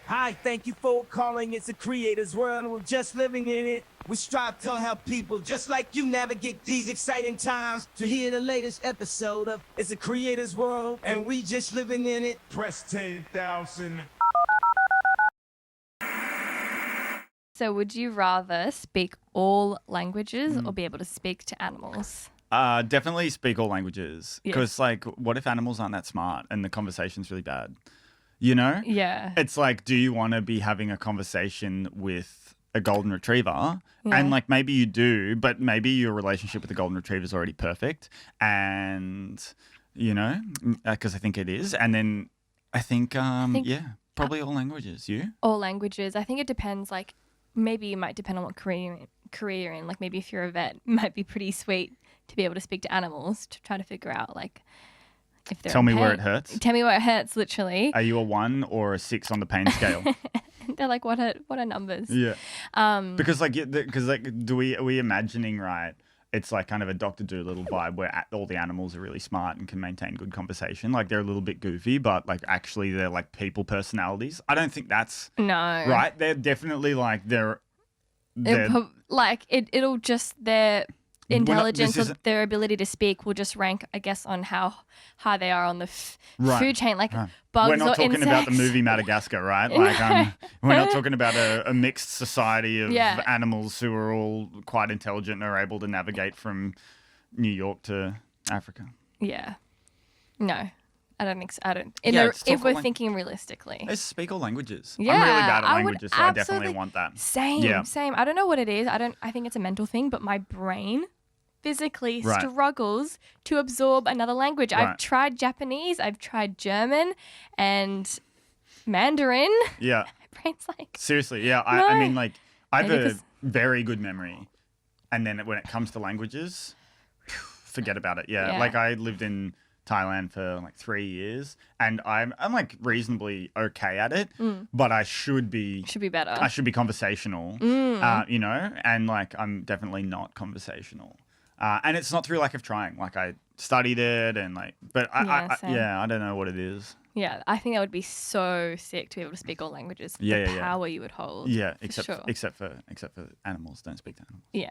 Hi, thank you for calling. It's a creator's world, and we're just living in it. We strive to help people just like you navigate these exciting times. To hear the latest episode of It's a Creator's World, and we just living in it. Press 10,000. So would you rather speak all languages or be able to speak to animals? Definitely speak all languages. Because, like, what if animals aren't that smart and the conversation's really bad? You know? Yeah. It's like, do you want to be having a conversation with a golden retriever? And, like, maybe you do, but maybe your relationship with the golden retriever is already perfect. And, you know, because I think it is. And then I think probably all languages. You? All languages. I think it depends, like, maybe it might depend on what career you're in. Like, maybe if you're a vet, it might be pretty sweet to be able to speak to animals to try to figure out, like, if they're Tell me in where pain. it hurts. Tell me where it hurts, literally. Are you a 1 or a 6 on the pain scale? They're like, what are numbers? Yeah. Because are we imagining, right? It's like kind of a Dr. Dolittle vibe where all the animals are really smart and can maintain good conversation. Like they're a little bit goofy, but like actually they're like people personalities. I don't think that's right. They're definitely like it'll just their intelligence or their ability to speak will just rank, I guess, on how high they are on the food chain. Like bugs or insects. We're not talking about the movie Madagascar, right? Like we're not talking about a mixed society of animals who are all quite intelligent and are able to navigate from New York to Africa. Yeah. No. I don't think so. If we're thinking realistically. Let's speak all languages. Yeah, I'm really bad at languages, so I definitely want that. Same. I don't know what it is. I think it's a mental thing, but my brain physically struggles to absorb another language. I've tried Japanese, I've tried German and Mandarin. Yeah. My brain's like... Seriously, yeah. I mean, like, I have a very good memory. And then when it comes to languages, forget about it. Yeah. Like, I lived in Thailand for like 3 years and I'm like reasonably okay at it, but I should be better. I should be conversational, you know, and like I'm definitely not conversational. And it's not through lack of trying. Like I studied it and like, but I don't know what it is. Yeah, I think that would be so sick to be able to speak all languages. The power you would hold. Yeah, except for animals. Don't speak to animals. Yeah.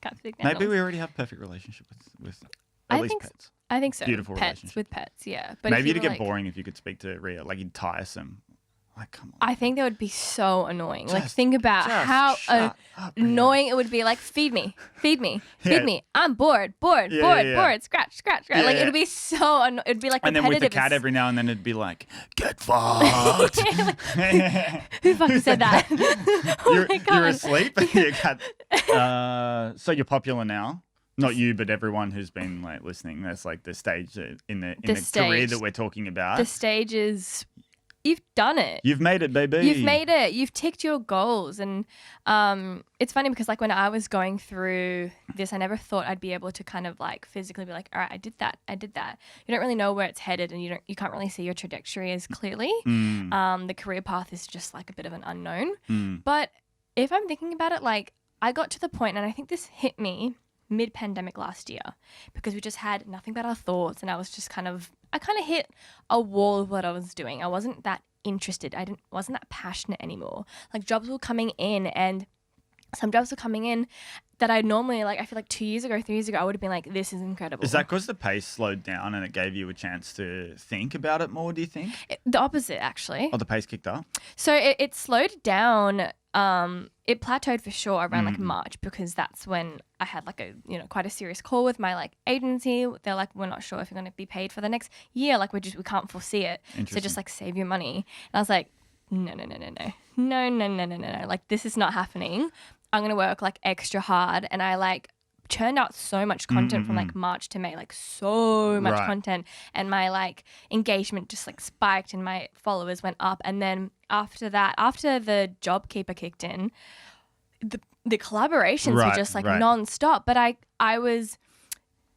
Can't speak to animals. Maybe we already have a perfect relationship with at least pets. I think so. Beautiful relationship. With pets, yeah. But maybe it'd get boring if you could speak to Rhea. Like you'd tiresome. Like, come on. I think that would be so annoying. Like, think about how annoying it would be. Like, feed me, feed me. I'm bored. Scratch. Like, it would be so annoying. It would be like and repetitive. then with the cat every now and then it'd be like, get fucked. Who fucking said that? My God. You're asleep? Your cat. So you're popular now? Not you, but everyone who's been like listening. That's like the stage in the career that we're talking about. The stage is... You've done it. You've made it, baby. You've made it. You've ticked your goals. And it's funny because like when I was going through this, I never thought I'd be able to kind of like physically be like, all right, I did that. You don't really know where it's headed and you can't really see your trajectory as clearly. The career path is just like a bit of an unknown. But if I'm thinking about it, like I got to the point, and I think this hit me mid-pandemic last year because we just had nothing but our thoughts, and I kind of hit a wall of what I was doing. I wasn't that interested. Wasn't that passionate anymore. Like jobs were coming in, and some jobs were coming in that I normally, like, I feel like 2 years ago, 3 years ago, I would have been like, this is incredible. Is that because the pace slowed down and it gave you a chance to think about it more, do you think? The opposite, actually. Oh, the pace kicked up? So it slowed down. It plateaued for sure around like March, because that's when I had like quite a serious call with my like agency. They're like, we're not sure if you're going to be paid for the next year. Like we can't foresee it. So just like save your money. And I was like, no. Like this is not happening. I'm going to work like extra hard. And I like churned out so much content from like March to May, like so much content. And my like engagement just like spiked and my followers went up. And then after that, after the job keeper kicked in, the collaborations were just like nonstop. But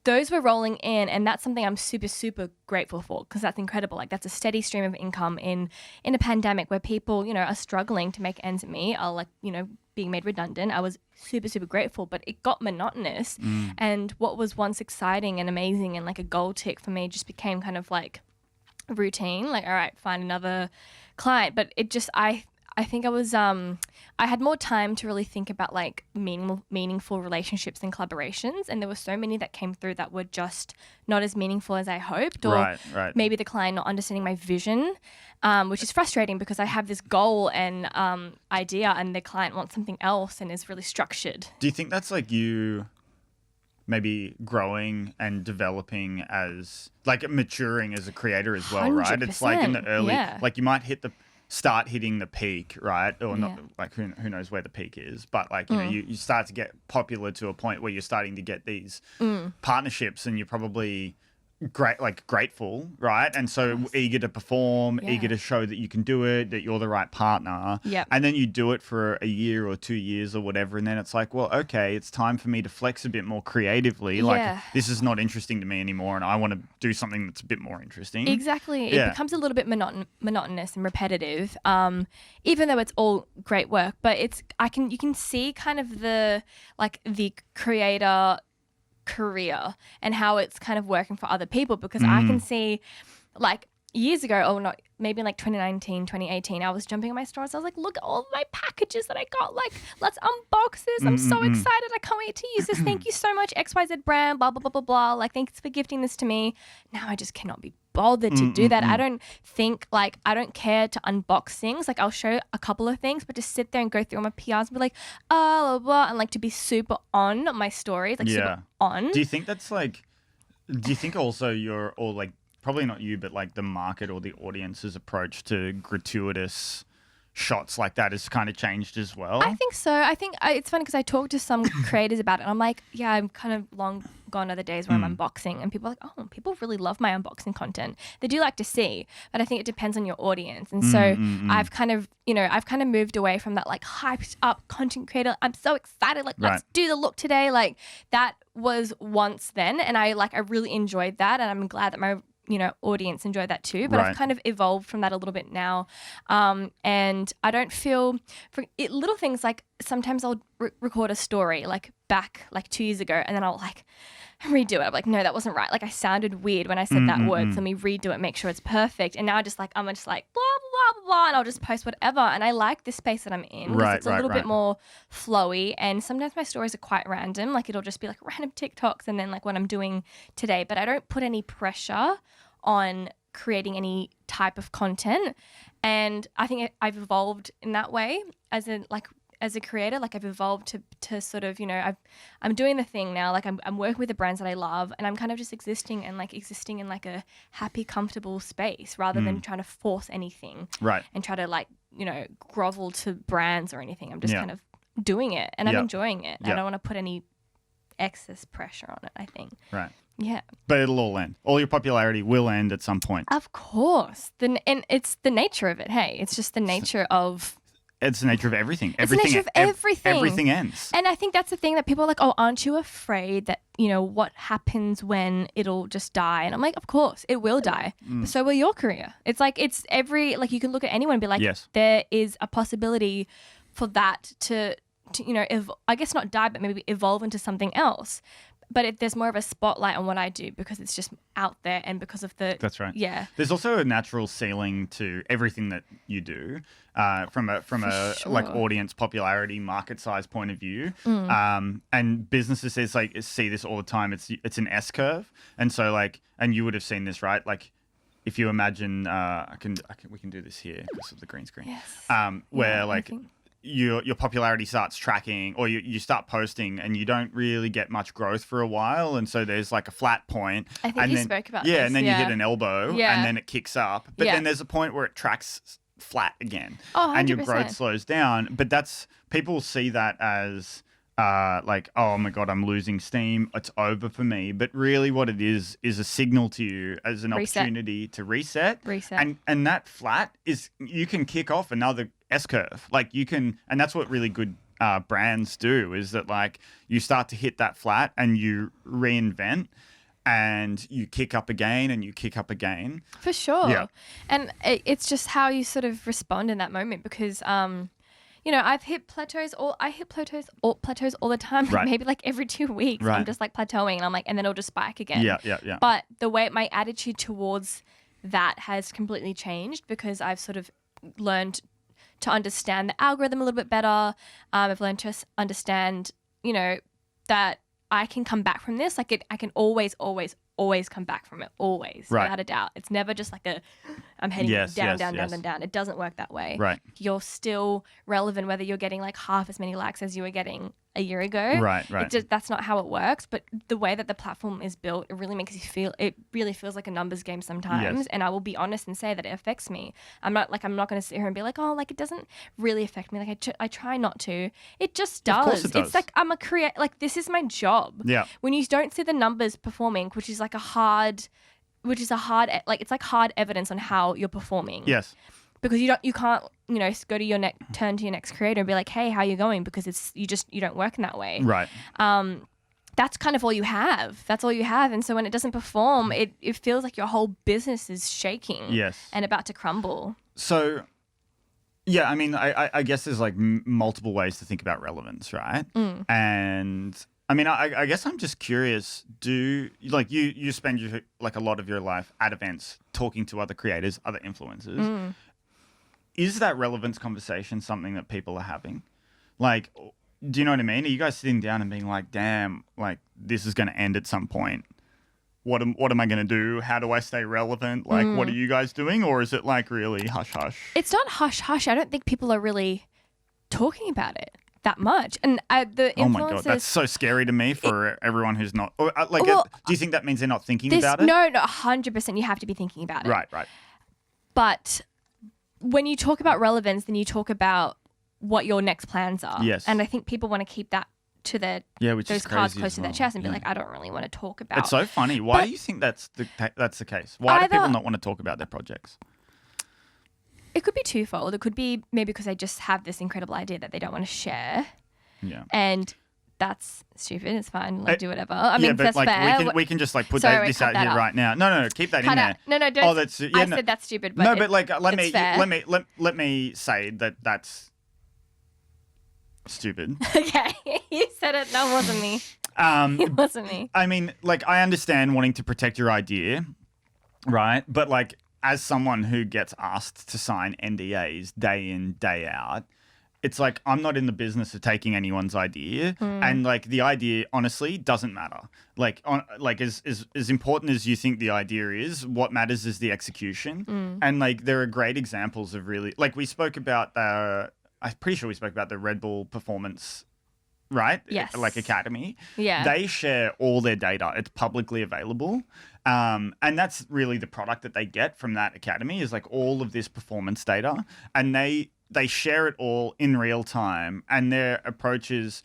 those were rolling in, and that's something I'm super, super grateful for, because that's incredible. Like that's a steady stream of income in a pandemic where people, are struggling to make ends meet, are like, being made redundant. I was super, super grateful, but it got monotonous. And what was once exciting and amazing and like a gold tick for me just became kind of like routine. Like, all right, find another client, but it just I think I was I had more time to really think about like meaningful relationships and collaborations, and there were so many that came through that were just not as meaningful as I hoped, or Right. maybe the client not understanding my vision, which is frustrating because I have this goal and idea, and the client wants something else and is really structured. Do you think that's like you maybe growing and developing as like maturing as a creator as well, right? It's like in the 100%, early, yeah. like you might start hitting the peak, right? Or not, Yeah. like who knows where the peak is, but like, you know, you start to get popular to a point where you're starting to get these partnerships, and you're probably grateful, right? And so eager to perform, Yeah. eager to show that you can do it, that you're the right partner. Yep. And then you do it for a year or 2 years or whatever, and then it's like, well, okay, it's time for me to flex a bit more creatively. Like, Yeah. this is not interesting to me anymore, and I want to do something that's a bit more interesting. Exactly. Yeah. It becomes a little bit monotonous and repetitive, even though it's all great work. But you can see kind of the creator career and how it's kind of working for other people, because I can see like years ago, or not, maybe in like 2019, 2018, I was jumping on my stores. I was like, look at all my packages that I got. Like, let's unbox this. I'm so excited. I can't wait to use this. Thank you so much, XYZ brand, blah, blah, blah, blah, blah. Like, thanks for gifting this to me. Now I just cannot be bothered to do that. I don't care to unbox things. Like, I'll show a couple of things, but just sit there and go through all my PRs and be like, blah, blah, blah, and like to be super on my stories, like super on. Do you think also you're all like, probably not you, but like the market or the audience's approach to gratuitous shots like that has kind of changed as well? I think so. I think it's funny because I talked to some creators about it, and I'm like, yeah, I'm kind of long gone are the days where I'm unboxing, and people are like, oh, people really love my unboxing content. They do like to see, but I think it depends on your audience. And so I've kind of moved away from that like hyped up content creator. I'm so excited. Like, let's do the look today. Like, that was once then, and I really enjoyed that, and I'm glad that my audience enjoy that too. But I've kind of evolved from that a little bit now. And I don't feel for it, little things like sometimes I'll record a story like back like 2 years ago, and then I'll like redo it. I'm like, no, that wasn't right. Like, I sounded weird when I said that word. So let me redo it, make sure it's perfect. And now I'm just like blah, blah, blah, blah, and I'll just post whatever. And I like the space that I'm in because it's a little bit more flowy. And sometimes my stories are quite random. Like, it'll just be like random TikToks and then like what I'm doing today. But I don't put any pressure on creating any type of content. And I think I've evolved in that way as a creator. Like, I've evolved to sort of, I'm doing the thing now. Like, I'm working with the brands that I love, and I'm kind of just existing in like a happy, comfortable space rather than trying to force anything. Right. And try to like, grovel to brands or anything. I'm just kind of doing it, and I'm enjoying it. I don't want to put any excess pressure on it, I think. Right. Yeah. But it'll all end. All your popularity will end at some point. Of course. And it's the nature of it. Hey, it's just the nature of... It's the nature of everything. It's the nature of everything. Everything ends. And I think that's the thing that people are like, oh, aren't you afraid that, what happens when it'll just die? And I'm like, of course, it will die. But so will your career. It's like, you can look at anyone and be like, yes, there is a possibility for that to I guess not die, but maybe evolve into something else. But if there's more of a spotlight on what I do because it's just out there, and because of the... That's right. Yeah. There's also a natural ceiling to everything that you do from a sure. like audience popularity, market size point of view. And businesses see this all the time. It's an S curve. And so like, and you would have seen this, right? Like, if you imagine, we can do this here because of the green screen. Yes. Where your popularity starts tracking, or you start posting and you don't really get much growth for a while, and so there's like a flat point. I think you spoke about this. And then you hit an elbow, and then it kicks up, but then there's a point where it tracks flat again, and your growth slows down. But people see that as like, oh my God, I'm losing steam, it's over for me. But really what it is a signal to you as an opportunity to reset. And that flat is, you can kick off another S curve. Like, you can, and that's what really good brands do, is that like you start to hit that flat and you reinvent, and you kick up again and you kick up again. For sure. Yeah. And it's just how you sort of respond in that moment, because I've hit plateaus all the time. Like maybe like every 2 weeks, I'm just like plateauing, and I'm like, and then it'll just spike again. Yeah. But the way my attitude towards that has completely changed, because I've sort of learned to understand the algorithm a little bit better. I've learned to understand, you know, that I can come back from this. Like I can always come back from it, always, Right. without a doubt. It's never just like I'm heading down. It doesn't work that way. Right. You're still relevant whether you're getting like half as many likes as you were getting a year ago. Right. That's not how it works. But the way that the platform is built, it really makes you feel, it really feels like a numbers game sometimes. Yes. And I will be honest and say that it affects me. I'm not going to sit here and be like, oh, like it doesn't really affect me. Like I try not to. It just does. Of course it does. It's like I'm a creator. Like this is my job. Yeah. When you don't see the numbers performing, which is like it's like hard evidence on how you're performing. Yes. Because you can't, you know, go to turn to your next creator and be like, hey, how are you going? Because you don't work in that way. Right. That's kind of all you have. That's all you have. And so when it doesn't perform, it feels like your whole business is shaking. Yes. And about to crumble. So, yeah, I mean, I guess there's like multiple ways to think about relevance, right? And I mean, I guess I'm just curious. Do like you spend like a lot of your life at events talking to other creators, other influencers? Is that relevance conversation something that people are having? Like, do you know what I mean? Are you guys sitting down and being like, damn, like this is going to end at some point? What am I going to do? How do I stay relevant? Like, what are you guys doing? Or is it like really hush hush? It's not hush hush. I don't think people are really talking about it that much. And the influencers... Oh my God, that's so scary to me for everyone who's not... do you think that means they're not thinking about it? No, 100% you have to be thinking about it. Right. But when you talk about relevance, then you talk about what your next plans are. Yes. And I think people want to keep that to those cards close to their chest and be like, I don't really want to talk about... It's so funny. Why do you think that's the case? Why do people not want to talk about their projects? It could be twofold. It could be maybe because they just have this incredible idea that they don't want to share. Yeah. And that's stupid. It's fine. Like, do whatever. I mean, that's like, fair. we can just like put this out that here up. right now. No, keep that in there. No, don't. Oh, that's I said that's stupid. But no, but like let fair. me say that that's stupid. Okay, you said it. No, it wasn't me. It wasn't me. I mean, like I understand wanting to protect your idea, right? But like as someone who gets asked to sign NDAs day in, day out, it's like I'm not in the business of taking anyone's idea, and like the idea honestly doesn't matter. Like as important as you think the idea is, what matters is the execution. And like there are great examples of really like we spoke about I'm pretty sure we spoke about the Red Bull performance, right? Yes. Like Academy. Yeah. They share all their data. It's publicly available. And that's really the product that they get from that Academy is like all of this performance data. And they share it all in real time. And their approach is,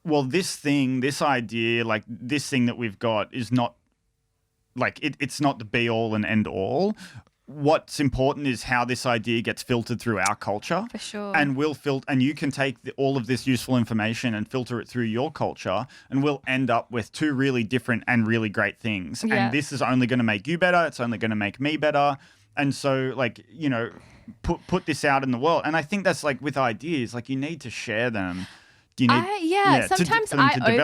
well, this idea, like this thing that we've got is not like it's not the be all and end all. What's important is how this idea gets filtered through our culture. For sure. And and you can take all of this useful information and filter it through your culture, and we'll end up with two really different and really great things. Yeah. And this is only going to make you better. It's only going to make me better. And so, like, you know, put this out in the world. And I think that's like with ideas, like you need to share them. You need, sometimes I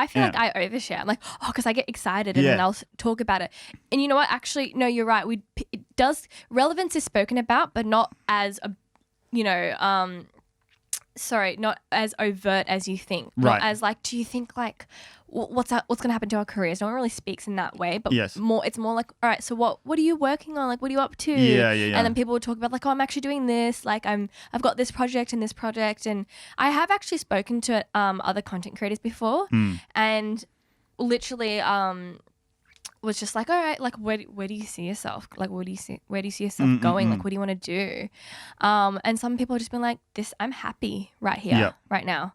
feel like I overshare. I'm like, oh, because I get excited and then I'll talk about it. And you know what? Actually, no, you're right. Relevance is spoken about, but not as not as overt as you think. Right. Not as like, do you think like, what's going to happen to our careers? No one really speaks in that way, but it's more like, all right, so what are you working on? Like, what are you up to? Yeah. And then people would talk about like, oh, I'm actually doing this. Like, I've got this project and this project. And I have actually spoken to other content creators before and literally was just like, all right, like where do you see yourself? Like where do you see yourself going? Like what do you want to do? And some people have just been like, I'm happy right here, right now.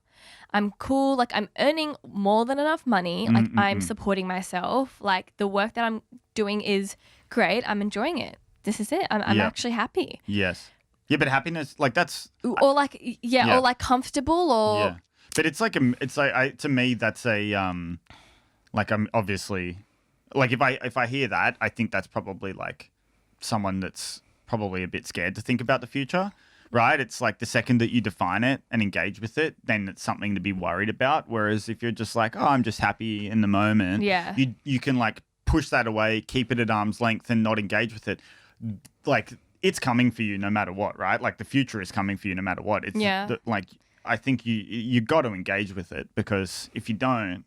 I'm cool. Like I'm earning more than enough money. Like I'm supporting myself. Like the work that I'm doing is great. I'm enjoying it. This is it. I'm actually happy. Yes. Yeah, but happiness, like that's or like or like comfortable or But it's like to me that's a like I'm obviously like if I hear that, I think that's probably like someone that's probably a bit scared to think about the future. Right? It's like the second that you define it and engage with it, then it's something to be worried about. Whereas if you're just like, oh, I'm just happy in the moment, you can like push that away, keep it at arm's length and not engage with it. Like it's coming for you no matter what, right? Like the future is coming for you no matter what. It's like I think you got to engage with it, because if you don't,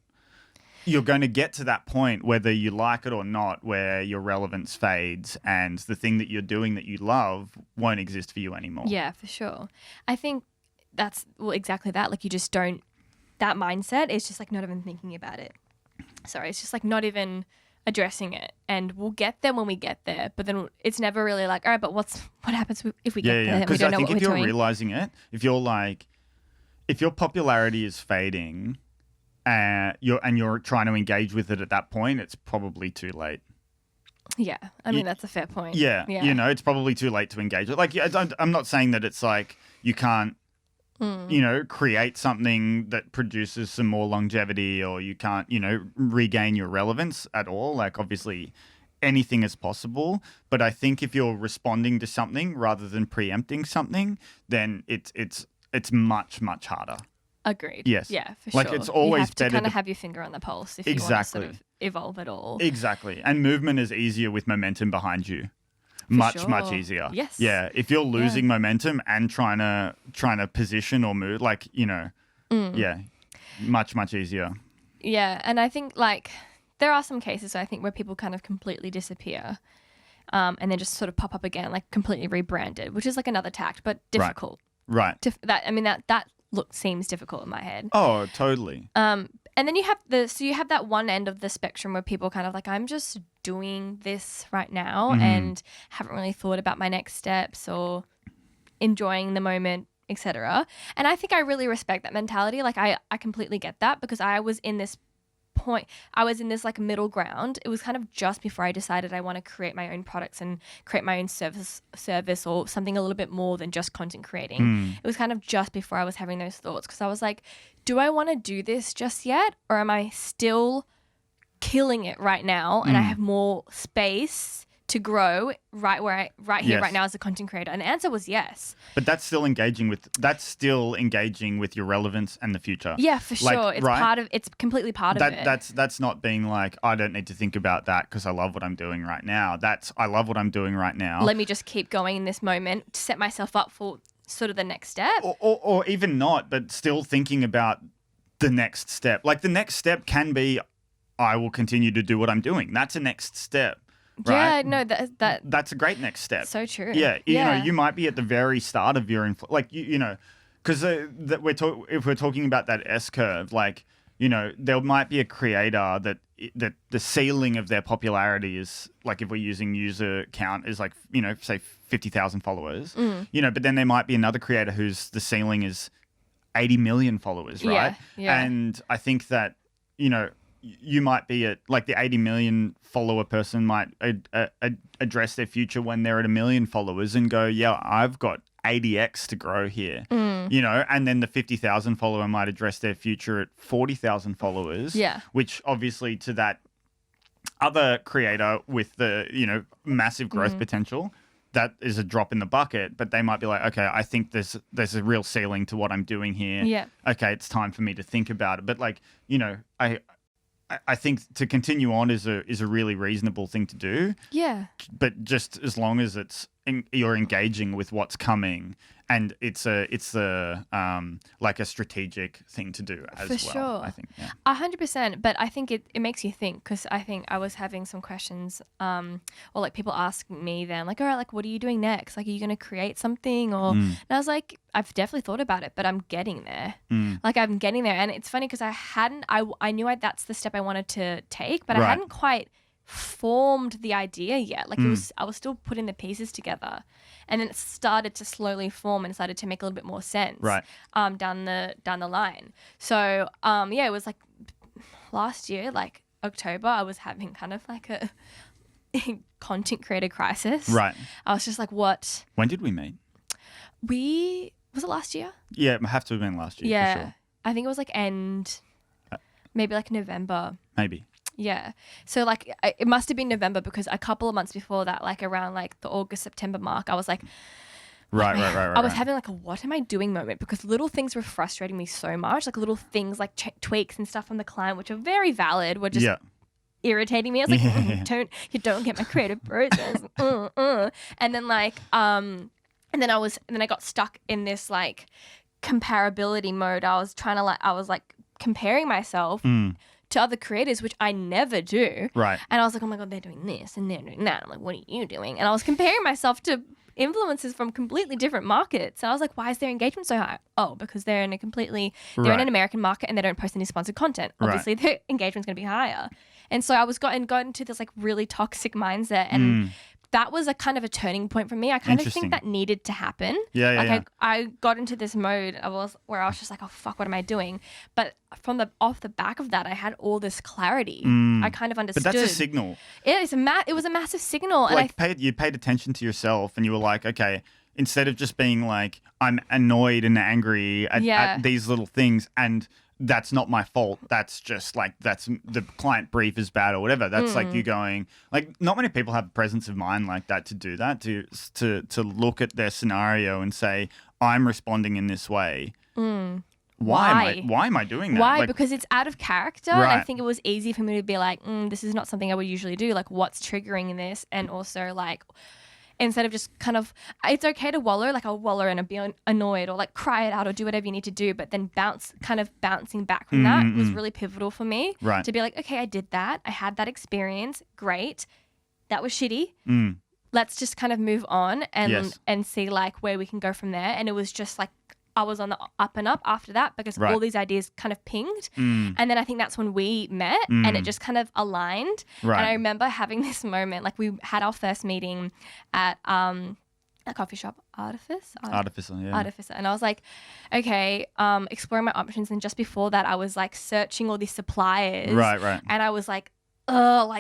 you're going to get to that point, whether you like it or not, where your relevance fades and the thing that you're doing that you love won't exist for you anymore. Yeah, for sure. I think that's exactly that. Like you just don't, that mindset is just like not even thinking about it. Sorry, it's just like not even addressing it. And we'll get there when we get there, but then it's never really like, all right, but what happens if we get there and we don't know what we're doing? Because I think if you're realizing it, if your popularity is fading, you're trying to engage with it at that point, it's probably too late. Yeah, I mean that's a fair point. Yeah, it's probably too late to engage with. Like, I'm not saying that it's like you can't, create something that produces some more longevity, or you can't, regain your relevance at all. Like, obviously, anything is possible. But I think if you're responding to something rather than preempting something, then it's much, much harder. Agreed. Yes. Yeah, for sure. Like, it's always you have better to kind of have your finger on the pulse if you want to sort of evolve at all. Exactly. And movement is easier with momentum behind you. Much easier. Yes. Yeah. If you're losing momentum and trying to position or move, like, much easier. Yeah. And I think like there are some cases I think where people kind of completely disappear, and then just sort of pop up again, like completely rebranded, which is like another tact, but difficult. Right. That look seems difficult in my head. Oh, totally. And then you have that one end of the spectrum where people kind of like, I'm just doing this right now and haven't really thought about my next steps or enjoying the moment, etc. And I think I really respect that mentality. Like I completely get that, because I was in this like middle ground. It was kind of just before I decided I want to create my own products and create my own service or something a little bit more than just content creating. It was kind of just before I was having those thoughts, because I was like, do I want to do this just yet, or am I still killing it right now and I have more space to grow right now as a content creator? And the answer was yes. But that's still engaging with your relevance and the future. Yeah, for sure. It's completely part of it. That's not being like, I don't need to think about that because I love what I'm doing right now. I love what I'm doing right now. Let me just keep going in this moment to set myself up for sort of the next step. Or even not, but still thinking about the next step. Like the next step can be, I will continue to do what I'm doing. That's a next step. Right? Yeah, no, that's a great next step. So true. Yeah, you know, you might be at the very start of your because if we're talking about that S curve, like, there might be a creator that the ceiling of their popularity is, like, if we're using user count, is like, say 50,000 followers. But then there might be another creator whose the ceiling is 80 million followers, right? Yeah. And I think that you might be at, like, the 80 million follower person might address their future when they're at 1 million followers and go, yeah, I've got 80x to grow here, and then the 50,000 follower might address their future at 40,000 followers, which obviously to that other creator with the, massive growth potential, that is a drop in the bucket, but they might be like, okay, I think there's a real ceiling to what I'm doing here. Yeah. Okay, it's time for me to think about it. But, like, I think to continue on is a really reasonable thing to do. Yeah. But just as long as you're engaging with what's coming, and it's like a strategic thing to do as well. For sure. I think. Yeah. 100%. But I think it makes you think, because I think I was having some questions, or like people asking me then, like, all right, like, what are you doing next? Like, are you going to create something? Or and I was like, I've definitely thought about it, but I'm getting there. Like, I'm getting there. And it's funny because I knew that's the step I wanted to take, but I hadn't quite formed the idea yet. Like, I was still putting the pieces together, and then it started to slowly form and started to make a little bit more sense down the line. So it was like last year, like October, I was having kind of like a content creator crisis. Right. I was just like, what? When did we meet? Was it last year? Yeah, it have to have been last year. Yeah. For sure. I think it was like maybe like November. Maybe. Yeah. So like it must have been November, because a couple of months before that, like around like the August, September mark, I was like, Right. I was having like a what am I doing moment, because little things were frustrating me so much. Like little things like tweaks and stuff from the client, which are very valid, were just irritating me. I was like, you don't get my creative process. And then like, and then I got stuck in this like comparability mode. I was comparing myself to other creators, which I never do. Right. And I was like, oh my God, they're doing this and they're doing that. I'm like, what are you doing? And I was comparing myself to influencers from completely different markets. And I was like, why is their engagement so high? Oh, because they're in an American market and they don't post any sponsored content. Obviously, their engagement's going to be higher. And so I got into this like really toxic mindset, and that was a kind of a turning point for me. I kind of think that needed to happen. I got into this mode where I was just like, oh fuck, what am I doing? But off the back of that, I had all this clarity. I kind of understood. But that's a signal. It was a massive signal. Like you paid attention to yourself, and you were like, okay, instead of just being like, I'm annoyed and angry at these little things, and that's not my fault. That's just like, that's the client brief is bad or whatever. That's like you going, like, not many people have the presence of mind like that to do that, to look at their scenario and say, I'm responding in this way. Why am I doing that? Why? Like, because it's out of character. Right. And I think it was easy for me to be like, this is not something I would usually do. Like, what's triggering this? And also like, instead of just kind of, it's okay to wallow, like I'll wallow and be annoyed or like cry it out or do whatever you need to do, but then bouncing back from that was really pivotal for me. Right. To be like, okay, I did that. I had that experience. Great. That was shitty. Let's just kind of move on and see like where we can go from there. And it was just like, I was on the up and up after that because all these ideas kind of pinged. And then I think that's when we met and it just kind of aligned. Right. And I remember having this moment, like we had our first meeting at a coffee shop, Artificer. And I was like, okay, exploring my options. And just before that, I was like searching all these suppliers. Right. And I was like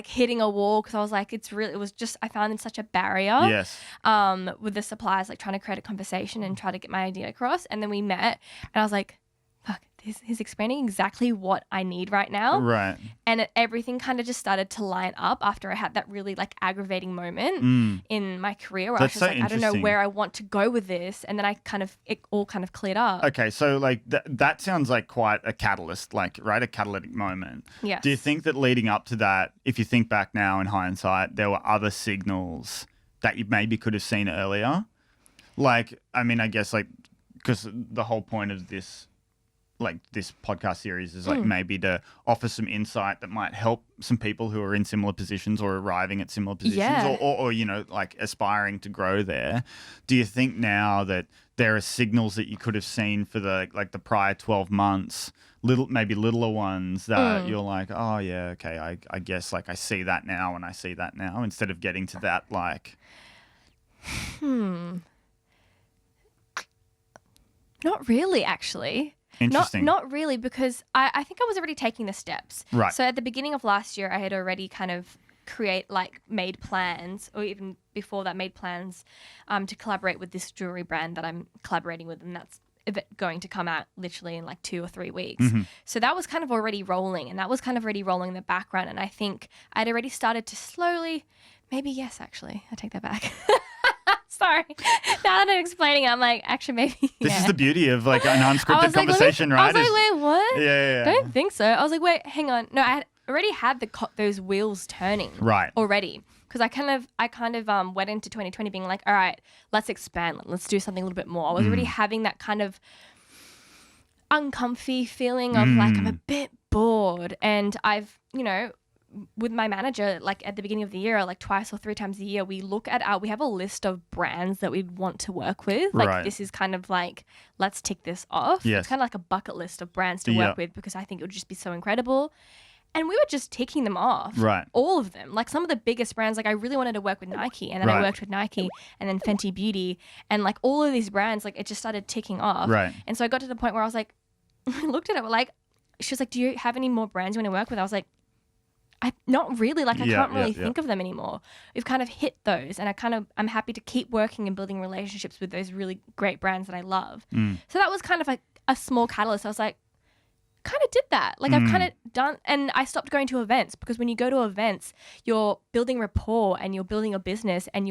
hitting a wall because I was like, I found it such a barrier. Yes. With the suppliers, like trying to create a conversation and try to get my idea across. And then we met and I was like, fuck, he's explaining exactly what I need right now. Right. And everything kind of just started to line up after I had that really like aggravating moment in my career where I was just like, I don't know where I want to go with this. And then it all kind of cleared up. Okay. So like that sounds like quite a catalyst, like, right? A catalytic moment. Yeah. Do you think that leading up to that, if you think back now in hindsight, there were other signals that you maybe could have seen earlier? Like, I mean, I guess like, because the whole point of this podcast series is like maybe to offer some insight that might help some people who are in similar positions or arriving at similar positions or you know, like aspiring to grow there. Do you think now that there are signals that you could have seen for the prior 12 months, littler ones that you're like, oh yeah, okay, I guess like I see that now and I see that now, instead of getting to that like Not really, actually. Interesting. Not really, because I think I was already taking the steps. Right. So at the beginning of last year, I had already kind of made plans, or even before that, made plans to collaborate with this jewelry brand that I'm collaborating with, and that's going to come out literally in like 2 or 3 weeks. So that was kind of already rolling, and that was kind of already rolling in the background. And I think I'd already started to slowly, maybe yes, actually, I take that back. Sorry. Now that I'm explaining it, I'm like, actually, maybe. This is the beauty of like an unscripted conversation, right? I was like, wait, what? Yeah. Don't think so. I was like, wait, hang on. No, I had already had those wheels turning. Right. Already. Because I kind of went into 2020 being like, all right, let's expand. Let's do something a little bit more. I was already having that kind of uncomfy feeling of like, I'm a bit bored. And I've, you know, with my manager, like at the beginning of the year, like twice or 3 times a year, we have a list of brands that we'd want to work with. Like this is kind of like, let's tick this off. Yes. It's kind of like a bucket list of brands to work with, because I think it would just be so incredible. And we were just ticking them off. Right. All of them. Like some of the biggest brands, like I really wanted to work with Nike, and then I worked with Nike, and then Fenty Beauty, and like all of these brands, like it just started ticking off. Right. And so I got to the point where I was like, I looked at it, like, she was like, do you have any more brands you want to work with? I was like, not really. Like I can't really think of them anymore. We've kind of hit those, and I'm happy to keep working and building relationships with those really great brands that I love. So that was kind of like a small catalyst. I was like, kind of did that. Like I've kind of done, and I stopped going to events, because when you go to events, you're building rapport and you're building a business, and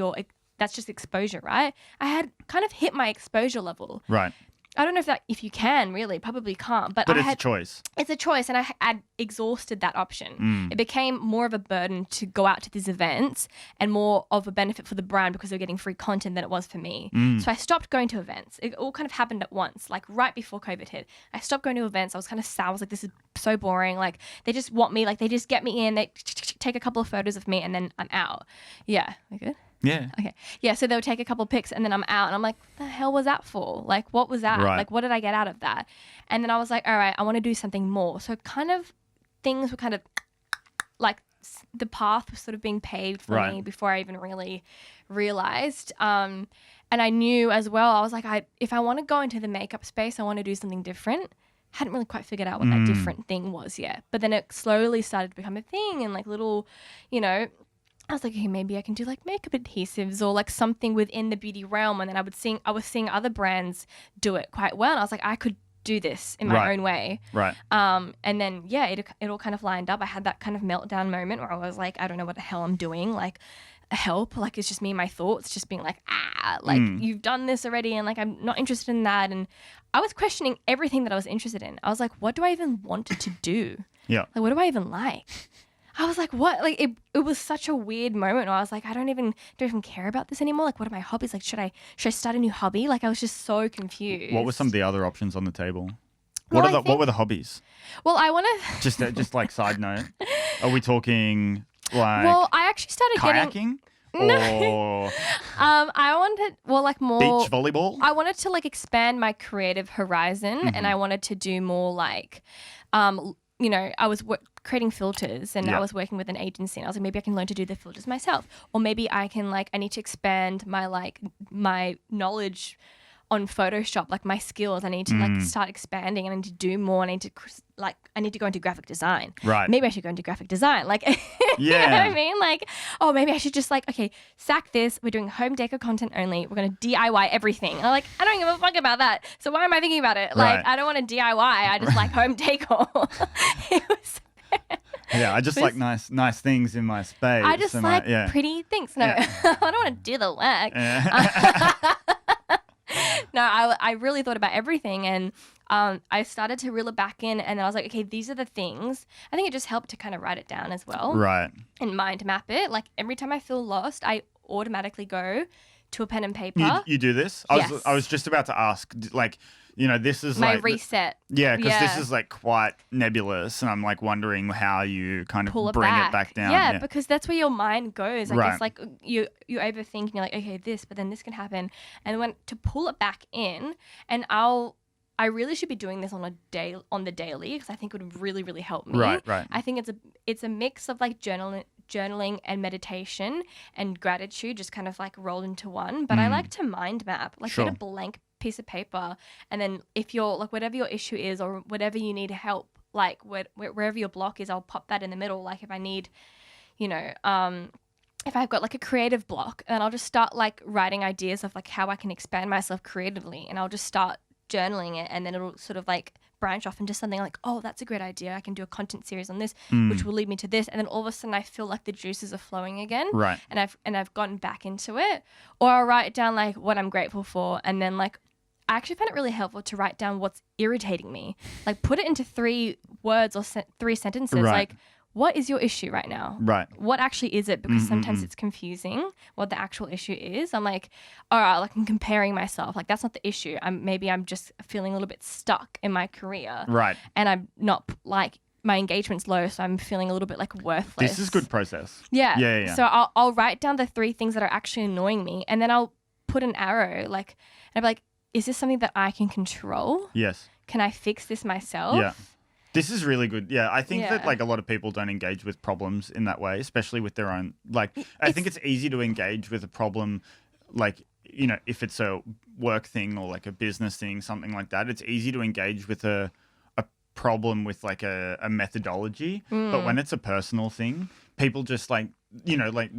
that's just exposure, right? I had kind of hit my exposure level. Right. I don't know if you can really, probably can't. But it's a choice. It's a choice, and I'd exhausted that option. It became more of a burden to go out to these events and more of a benefit for the brand because they're getting free content than it was for me. So I stopped going to events. It all kind of happened at once, like right before COVID hit. I stopped going to events. I was kind of sad. I was like, this is so boring. Like they just want me, like they just get me in, they take a couple of photos of me and then I'm out. Yeah, we good? Yeah. Okay. Yeah, so they'll take a couple pics and then I'm out and I'm like, what the hell was that for? Like, what was that? Right. Like, what did I get out of that? And then I was like, all right, I want to do something more. So kind of things were kind of like the path was sort of being paved for me before I even really realized. And I knew as well, I was like, if I want to go into the makeup space, I want to do something different. Hadn't really quite figured out what that different thing was yet. But then it slowly started to become a thing and like little, you know, I was like, okay, maybe I can do like makeup adhesives or like something within the beauty realm. And then I was seeing other brands do it quite well. And I was like, I could do this in my own way. Right. And then, yeah, it all kind of lined up. I had that kind of meltdown moment where I was like, I don't know what the hell I'm doing. Like, help. Like, it's just me and my thoughts just being like, like you've done this already. And like, I'm not interested in that. And I was questioning everything that I was interested in. I was like, what do I even want to do? Yeah. Like, what do I even like? I was like, what? Like, it was such a weird moment where I was like, I don't even care about this anymore. Like, what are my hobbies? Like, should I start a new hobby? Like, I was just so confused. What were some of the other options on the table? Well, What were the hobbies? Well, I want to... Just like side note, are we talking like well, I actually started kayaking? Or I wanted, well, like more... beach volleyball? I wanted to, like, expand my creative horizon and I wanted to do more, like... you know, I was creating filters and I was working with an agency and I was like, maybe I can learn to do the filters myself. Or maybe I can I need to expand my knowledge on Photoshop, like my skills. I need to start expanding. I need to do more. I need to go into graphic design. Right. Maybe I should go into graphic design. Like, you know what I mean? Like, oh, maybe I should just okay, sack this. We're doing home decor content only. We're going to DIY everything. And I'm like, I don't give a fuck about that. So why am I thinking about it? Like, I don't want to DIY. I just like home decor. It was... Yeah, I just like nice things in my space. I just like pretty things. No, I don't want to do the work. Yeah. No, I really thought about everything and I started to reel it back in and then I was like, okay, these are the things. I think it just helped to kind of write it down as well. Right. And mind map it. Like every time I feel lost, I automatically go to a pen and paper. You do this? Yes. I was just about to ask, like, you know, this is my like... reset. Yeah, because this is like quite nebulous and I'm like wondering how you kind of bring it back down. Yeah, because that's where your mind goes. I Right. guess like you overthink and you're like, okay, this, but then this can happen. And when to pull it back in and I really should be doing this on the daily because I think it would really, really help me. Right. I think it's a mix of like journaling and meditation and gratitude just kind of like rolled into one. But I like to mind map, like get a blank piece of paper and then if you're like whatever your issue is or whatever you need help, like wherever your block is, I'll pop that in the middle. Like if I need, you know, if I've got like a creative block, and I'll just start like writing ideas of like how I can expand myself creatively and I'll just start journaling it and then it'll sort of like branch off into something like, oh, that's a great idea. I can do a content series on this, which will lead me to this. And then all of a sudden I feel like the juices are flowing again. Right. And I've gotten back into it. Or I'll write down like what I'm grateful for. And then like, I actually find it really helpful to write down what's irritating me. Like put it into 3 words or 3 sentences. Right. Like, what is your issue right now? Right. What actually is it? Because sometimes it's confusing what the actual issue is. I'm like, all right, like I'm comparing myself. Like that's not the issue. Maybe I'm just feeling a little bit stuck in my career. Right. And I'm not like my engagement's low, so I'm feeling a little bit like worthless. This is good process. Yeah. Yeah. So I'll write down the 3 things that are actually annoying me, and then I'll put an arrow. Like, and I'll be like, is this something that I can control? Yes. Can I fix this myself? Yeah. This is really good. Yeah, I think that Yeah. like a lot of people don't engage with problems in that way, especially with their own. Like, I think it's easy to engage with a problem, like, you know, if it's a work thing or like a business thing, something like that. It's easy to engage with a problem with like a methodology, but when it's a personal thing, people just like, you know, like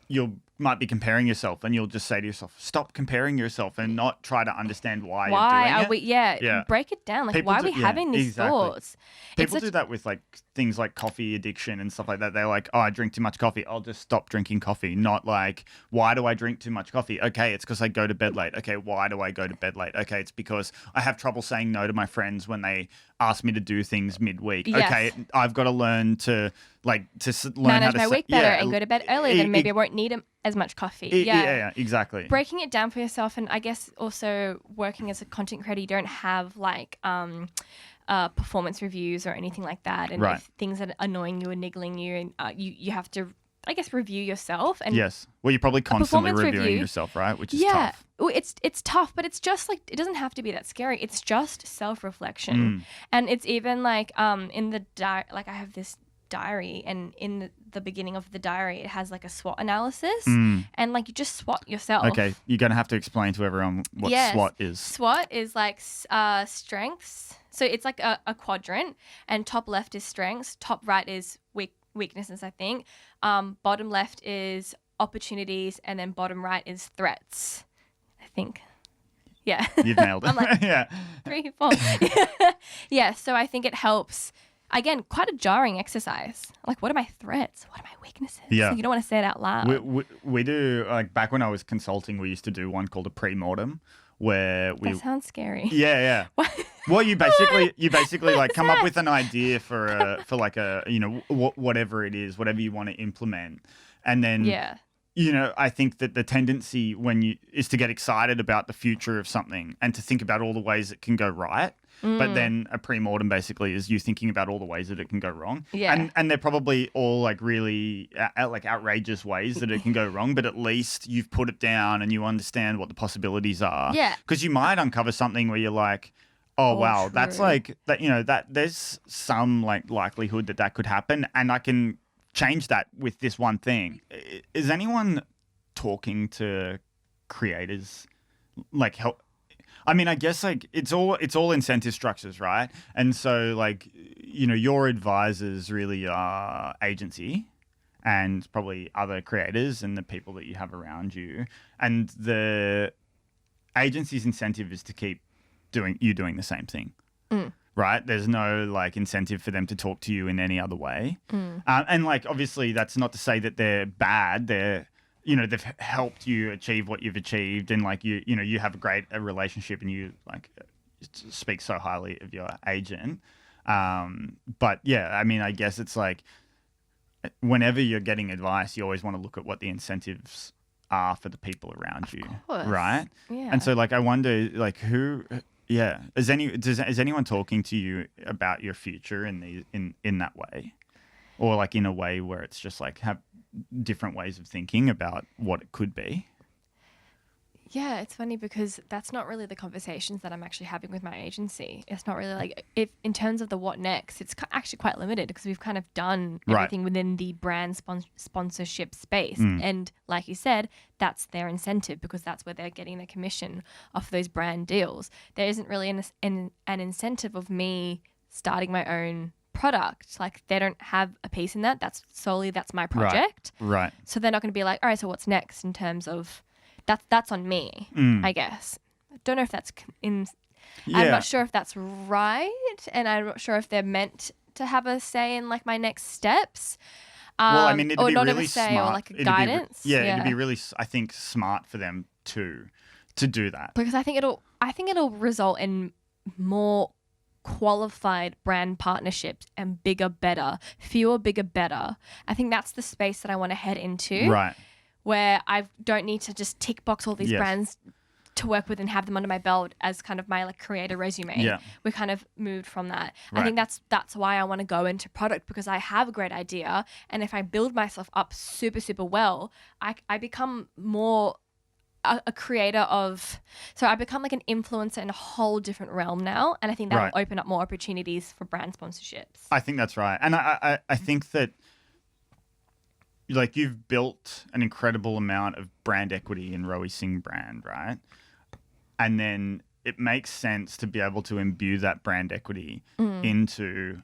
you're might be comparing yourself, and you'll just say to yourself, stop comparing yourself, and not try to understand why you're doing are it. we? Yeah, break it down. Like, People why are we having these thoughts? People do that with like things like coffee addiction and stuff like that. They're like, oh, I drink too much coffee. I'll just stop drinking coffee. Not like, why do I drink too much coffee? Okay, it's because I go to bed late. Okay, why do I go to bed late? Okay, it's because I have trouble saying no to my friends when they ask me to do things midweek. Yes. Okay, I've got to learn to learn manage how to my week better and go to bed earlier. Then maybe I won't need as much coffee. Yeah, exactly. Breaking it down for yourself, and I guess also working as a content creator, you don't have like performance reviews or anything like that, and if things that are annoying you or niggling you, and you have to, I guess, review yourself. And yes, well, you're probably constantly reviewing yourself, right? Which is tough. Well, it's tough, but it's just like, it doesn't have to be that scary. It's just self-reflection, and it's even like in the like I have this diary, and in the beginning of the diary it has like a SWOT analysis, and like you just SWOT yourself. Okay, you're gonna have to explain to everyone what SWOT is. SWOT is like strengths. So it's like a quadrant, and top left is strengths, top right is weaknesses, I think. Bottom left is opportunities, and then bottom right is threats, I think. Yeah. You've nailed it. I'm like, yeah. 3, 4. Yeah, so I think it helps. Again, quite a jarring exercise. Like, what are my threats? What are my weaknesses? Yeah. So you don't want to say it out loud. We do, like, back when I was consulting, we used to do one called a Premortem, where we... That sounds scary. Yeah. Well, you basically like come up with an idea for like a, you know, whatever it is, whatever you want to implement. And then, you know, I think that the tendency is to get excited about the future of something and to think about all the ways it can go right. But then a pre-mortem basically is you thinking about all the ways that it can go wrong. Yeah. And they're probably all like really like outrageous ways that it can go wrong, but at least you've put it down and you understand what the possibilities are. Yeah. Because you might uncover something where you're like, oh, wow, true. that's like that, you know, that there's some like likelihood that could happen, and I can change that with this one thing. Is anyone talking to creators like help? I mean, I guess like it's all incentive structures, right? And so like, you know, your advisors really are agency and probably other creators and the people that you have around you. And the agency's incentive is to keep doing the same thing, right? There's no like incentive for them to talk to you in any other way. And like, obviously that's not to say that they're bad. They're, you know, they've helped you achieve what you've achieved, and like you know, you have a relationship, and you like speak so highly of your agent. But yeah, I mean, I guess it's like whenever you're getting advice, you always want to look at what the incentives are for the people around you, right? Yeah. And so like, I wonder, like, is anyone talking to you about your future in that way, or like in a way where it's just like have different ways of thinking about what it could be? Yeah, it's funny because that's not really the conversations that I'm actually having with my agency. It's not really like, if in terms of the what next, it's actually quite limited because we've kind of done everything within the brand sponsorship space. And like you said, that's their incentive because that's where they're getting their commission off those brand deals. There isn't really an incentive of me starting my own product. Like, they don't have a piece in that. That's my project. Right. So they're not going to be like, all right, so what's next in terms of that's on me, I guess. I don't know if that's I'm not sure if that's right, and I'm not sure if they're meant to have a say in like my next steps. Well, I mean, it'd or be not really a say smart. or like a guidance. It'd be really, I think, smart for them to do that, because I think it'll result in more qualified brand partnerships and bigger, better, fewer, bigger, better. I think that's the space that I want to head into. Right. Where I don't need to just tick box all these brands to work with and have them under my belt as kind of my like creator resume. Yeah. We kind of moved from that. Right. I think that's why I want to go into product, because I have a great idea, and if I build myself up super, super well, I become more a creator so I become like an influencer in a whole different realm now, and I think that will open up more opportunities for brand sponsorships. I think that's right. And I think that like you've built an incredible amount of brand equity in Rowi Sing brand, right? And then it makes sense to be able to imbue that brand equity into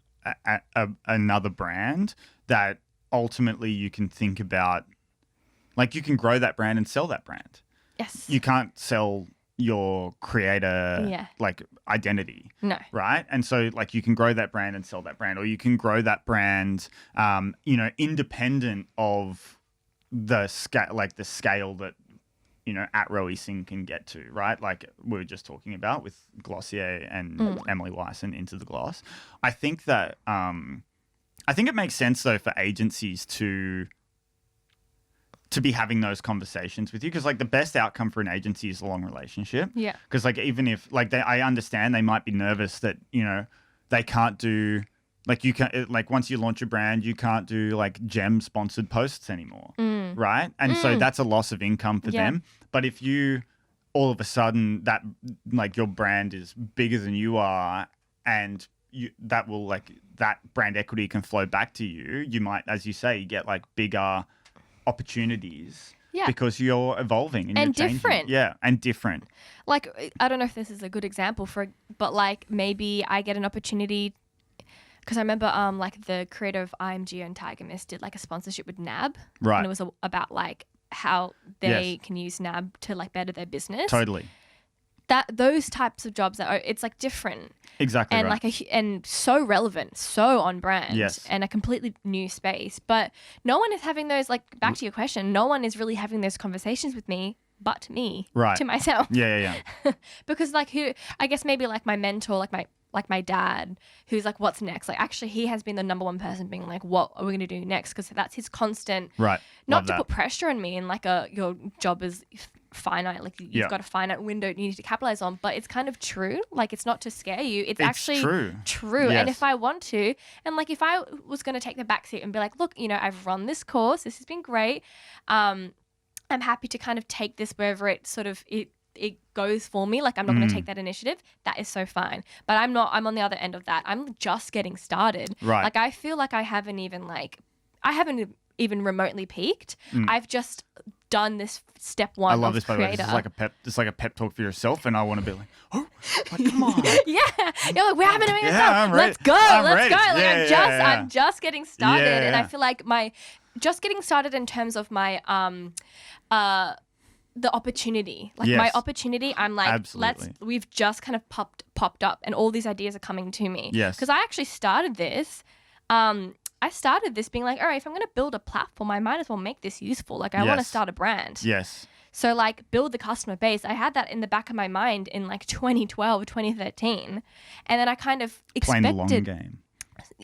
another brand that ultimately you can think about Like you can grow that brand and sell that brand. Yes. You can't sell your creator like identity. No. Right. And so like you can grow that brand and sell that brand, or you can grow that brand, independent of the scale that, at Rowi Singh can get to, right? Like we were just talking about with Glossier and Emily Weiss and Into the Gloss. I think that, I think it makes sense though for agencies to be having those conversations with you, because like the best outcome for an agency is a long relationship. Yeah. Because like even if like I understand they might be nervous that they can't do like you can like once you launch a brand you can't do like gem sponsored posts anymore, right? And so that's a loss of income for them. But if you all of a sudden that like your brand is bigger than you are and that will like that brand equity can flow back to you, you might, as you say, get like bigger opportunities because you're evolving and you're changing. Different. Yeah, and different. Like, I don't know if this is a good example but like maybe I get an opportunity because I remember like the creator of IMG and Tiger Mist did like a sponsorship with NAB. Right. And it was about like how they can use NAB to like better their business. Totally. Those types of jobs it's like different. Exactly. And right. and so relevant, so on brand, Yes. and a completely new space. But no one is having those, like, back to your question, no one is really having those conversations with me but me, Right. to myself. Yeah. Because like I guess maybe like my mentor, like my dad, who's like, what's next? Like actually he has been the number one person being like, what are we going to do next? Because that's his constant, Right. not Love to that. put pressure on me and like your job is finite, like you've got a finite window you need to capitalize on, but it's kind of true. Like it's not to scare you, it's actually true. Yes. And if I want to, and like if I was going to take the backseat and be like, look, I've run this course, this has been great, I'm happy to kind of take this wherever it sort of it goes for me. Like I'm not going to take that initiative. That is so fine. But I'm on the other end of that. I'm just getting started. Right. Like I feel like I haven't even remotely peaked. I've just done this step one. I love of this, by the way. creator. This is like a pep talk for yourself, and I want to be like, oh, like, come on. Yeah, you're like, we're having a meeting. I'm ready. Let's go. I'm ready. Like I'm just getting started, and I Yeah. feel like my just getting started in terms of my the opportunity, like my Yes. opportunity. I'm like, Absolutely. we've just kind of popped up, and all these ideas are coming to me. Yes. because I actually started this. I started this being like, all right, if I'm going to build a platform, I might as well make this useful. Like I want to Yes. start a brand. Yes. So like build the customer base. I had that in the back of my mind in like 2012, 2013. And then I kind of Playing expected. the long game.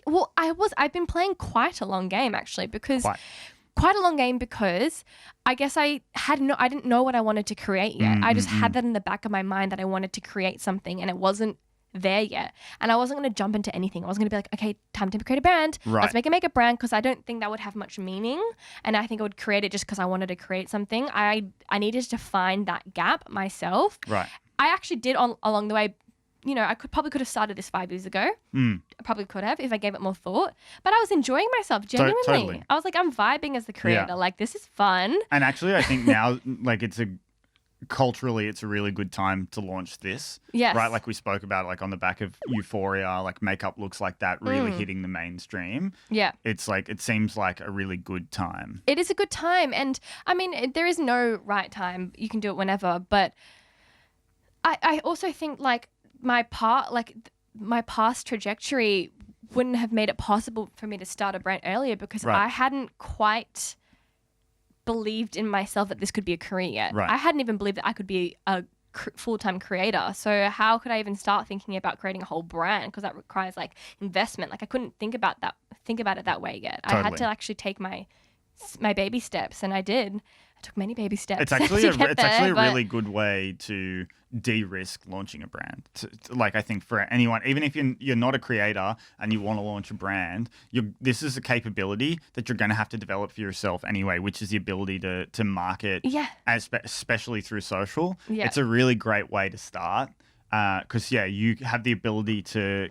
Well, I've been playing quite a long game actually, because Quite. a long game because I guess I didn't know what I wanted to create yet. I just had that in the back of my mind that I wanted to create something, and it wasn't there yet. And I wasn't going to jump into anything. I was going to be like, okay, time to create a brand. Right. Let's make a brand, because I don't think that would have much meaning. And I think I would create it just because I wanted to create something. I needed to find that gap myself. Right. I actually did along the way. I could have started this 5 years ago. I probably could have if I gave it more thought. But I was enjoying myself genuinely. Totally. I was like, I'm vibing as the creator. Yeah. Like, this is fun. And actually, I think now, like, culturally, it's a really good time to launch this. Yes. Right? Like we spoke about, like on the back of Euphoria, like makeup looks like that really hitting the mainstream. Yeah. It's like, it seems like a really good time. It is a good time. And I mean, there is no right time. You can do it whenever. But I also think like my past trajectory wouldn't have made it possible for me to start a brand earlier, because Right. I hadn't quite believed in myself that this could be a career yet. Right. I hadn't even believed that I could be a full-time creator. So how could I even start thinking about creating a whole brand? Because that requires like investment. Like I couldn't think about it that way yet. I had Totally. to actually take my baby steps, and I did. I took many baby steps. It's actually to a get there, but- really good way to de-risk launching a brand. Like I think for anyone, even if you're not a creator and you want to launch a brand, this is a capability that you're going to have to develop for yourself anyway, which is the ability to market, Yeah. especially through social. Yeah. It's a really great way to start because you have the ability to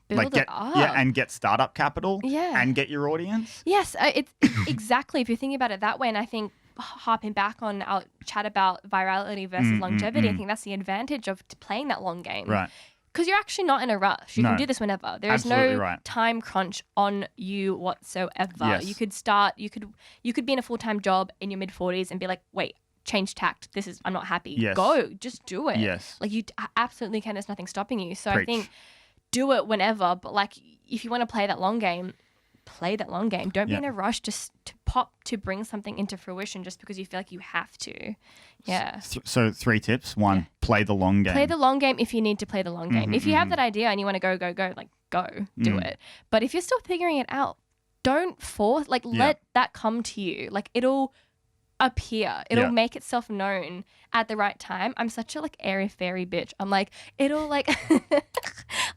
Build it up. and get startup capital, Yeah. and get your audience. Yes, it's exactly. If you're thinking about it that way, and I think harping back on our chat about virality versus longevity, I think that's the advantage of playing that long game. Right. because you're actually not in a rush. You No. can do this whenever. There is Absolutely no right. time crunch on you whatsoever. Yes. You could start. You could be in a full-time job in your mid-40s and be like, wait, change tact. I'm not happy. Yes. Go, just do it. Yes. Like you absolutely can. There's nothing stopping you. So Preach. I think do it whenever. But like if you want to play that long game, play that long game. Don't be Yeah. in a rush just to bring something into fruition just because you feel like you have to. Yeah. So 3 tips. 1, play the long game. Play the long game if you need to play the long game. If you have that idea and you want to go, like go, do it. But if you're still figuring it out, don't force, like let that come to you. Like it'll appear. It'll make itself known at the right time. I'm such a like airy fairy bitch. I'm like, it'll like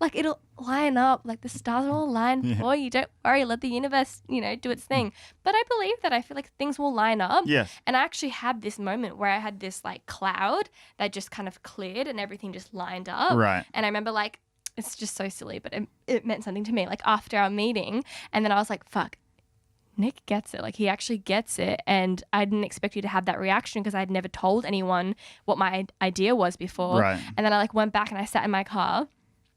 like it'll line up, like the stars will align for you. Don't worry, let the universe, do its thing. But I believe that I feel like things will line up. Yes. And I actually had this moment where I had this like cloud that just kind of cleared and everything just lined up. Right. And I remember like, it's just so silly, but it meant something to me. Like after our meeting, and then I was like, fuck, Nick gets it. Like he actually gets it. And I didn't expect you to have that reaction because I'd never told anyone what my idea was before. Right. And then I like went back and I sat in my car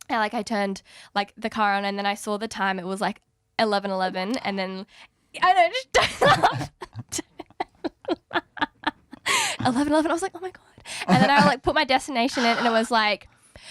and like I turned like the car on and then I saw the time. It was like 11:11 and then I know, just don't laugh. 11:11. I was like, oh my God. And then I like put my destination in and it was like,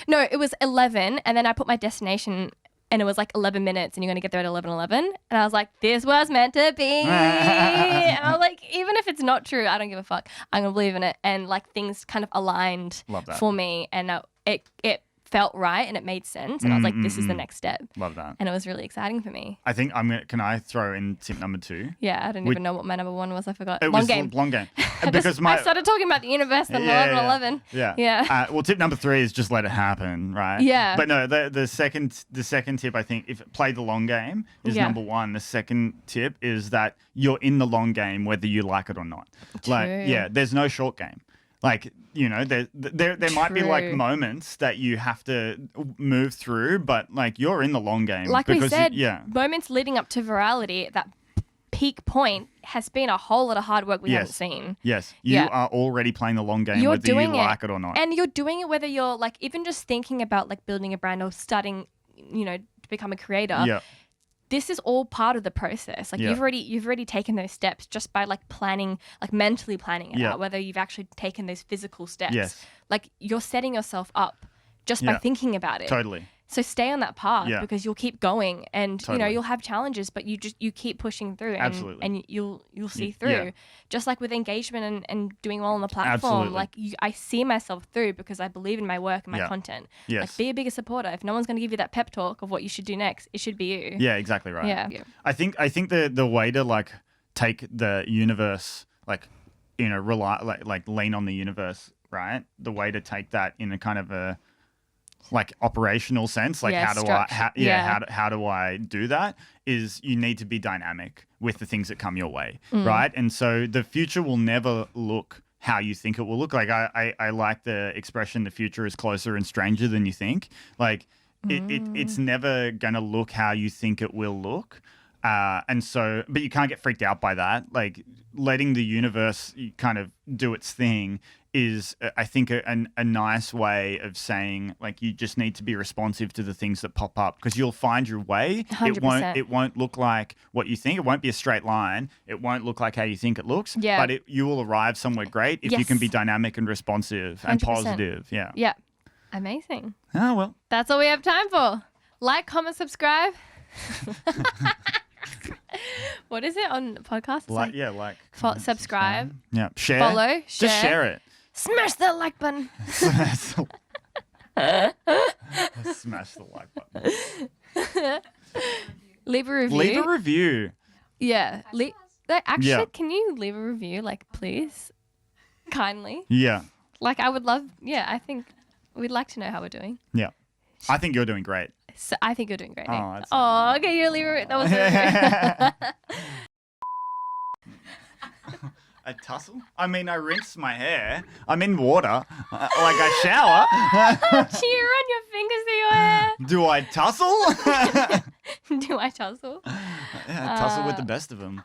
no, it was 11. And then I put my destination and it was like 11 minutes and you're going to get there at 11:11. And I was like, this was meant to be. And I was like, even if it's not true, I don't give a fuck. I'm going to believe in it. And like things kind of aligned Love that. for me. And it felt right and it made sense. And I was like, this is the next step. Love that. And it was really exciting for me. I think can I throw in tip number 2? Yeah, I don't even know what my number 1 was. I forgot. It Long was game. long game. I Because my started talking about the universe on 11:11. Yeah. Well, tip number 3 is just let it happen, right? Yeah. But no, the second tip, I think, if play the long game is number 1. The second tip is that you're in the long game whether you like it or not. Like, True. there's no short game. Like, there might be like True. moments that you have to move through, but like you're in the long game. Like because we said, yeah. moments leading up to virality, that peak point has been a whole lot of hard work we haven't seen. Yes, you are already playing the long game You're whether doing you like it or not. And you're doing it whether you're like, even just thinking about like building a brand or starting, to become a creator. Yeah. This is all part of the process. Like you've already taken those steps just by like planning, like mentally planning it out, whether you've actually taken those physical steps. Yes. Like you're setting yourself up just by thinking about it. Totally. So stay on that path because you'll keep going and Totally. you'll have challenges, but you keep pushing through and, Absolutely. and you'll see through. Yeah. Just like with engagement and doing well on the platform. Absolutely. Like I see myself through because I believe in my work and my content. Yes. Like be a bigger supporter. If no one's going to give you that pep talk of what you should do next, it should be you. Yeah, exactly right. Yeah. I think the way to like take the universe, like rely like lean on the universe, right? The way to take that in a kind of a like operational sense, like how do I do that, is you need to be dynamic with the things that come your way, right? And so the future will never look how you think it will look. Like I like the expression, the future is closer and stranger than you think. Like it's never gonna look how you think it will look. And so, but you can't get freaked out by that. Like letting the universe kind of do its thing is, I think, a nice way of saying, like, you just need to be responsive to the things that pop up because you'll find your way. 100%. It won't look like what you think. It won't be a straight line. It won't look like how you think it looks. Yeah. But you will arrive somewhere great if you can be dynamic and responsive and 100%. positive. Yeah. Yeah. Amazing. Oh, well. That's all we have time for. Like, comment, subscribe. What is it on podcasts? Subscribe. Yeah. Share. Follow. Just share it. Smash that like button. Smash the like button. Leave a review. Leave a review. Yeah. Actually, Yeah. can you leave a review, like, please? Kindly. Yeah. Like, I would love, I think we'd like to know how we're doing. Yeah. I think you're doing great. So I think you're doing great. Nick. Oh, that's Okay, you leave it. That was a A tussle? I mean, I rinse my hair. I'm in water. Like I shower. Do you run your fingers through your hair? Do I tussle? Do I tussle? Yeah, tussle with the best of them.